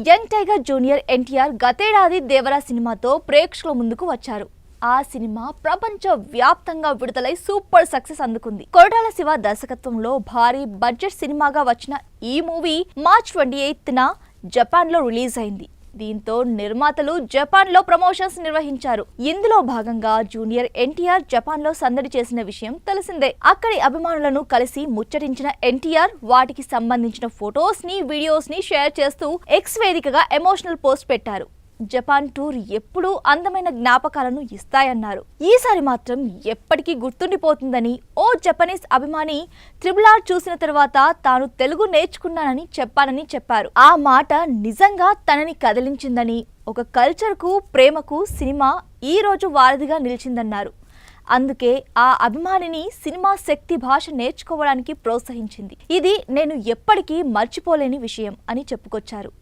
Young tiger junior NTR గతేడాది దేవరా సినిమాతో ప్రేక్షకుల ముందుకు వచ్చారు. ఆ సినిమా ప్రపంచ వ్యాప్తంగా విడుదలై సూపర్ సక్సెస్ అందుకుంది. కొరటాల శివ దర్శకత్వంలో భారీ బడ్జెట్ సినిమాగా వచ్చిన ఈ మూవీ మార్చ్ 28న జపాన్ లో రిలీజ్ అయింది. దీంతో నిర్మాతలు జపాన్ లో ప్రమోషన్స్ నిర్వహించారు. ఇందులో భాగంగా జూనియర్ ఎన్టీఆర్ జపాన్ లో సందడి చేసిన విషయం తెలిసిందే. అక్కడి అభిమానులను కలిసి ముచ్చటించిన ఎన్టీఆర్ వాటికి సంబంధించిన ఫొటోస్ ని వీడియోస్ ని షేర్ చేస్తూ ఎక్స్ వేదికగా ఎమోషనల్ పోస్ట్ పెట్టారు. జపాన్ టూర్ ఎప్పుడూ అందమైన జ్ఞాపకాలను ఇస్తాయన్నారు. ఈసారి మాత్రం ఎప్పటికీ గుర్తుండిపోతుందని ఓ జపనీస్ అభిమాని RRR చూసిన తర్వాత తాను తెలుగు నేర్చుకున్నానని చెప్పారు. ఆ మాట నిజంగా తనని కదిలించిందని, ఒక కల్చర్ కు ప్రేమకు సినిమా ఈ రోజు వారధిగా నిలిచిందన్నారు. అందుకే ఆ అభిమానిని సినిమా శక్తి భాష నేర్చుకోవడానికి ప్రోత్సహించింది. ఇది నేను ఎప్పటికీ మర్చిపోలేని విషయం అని చెప్పుకొచ్చారు.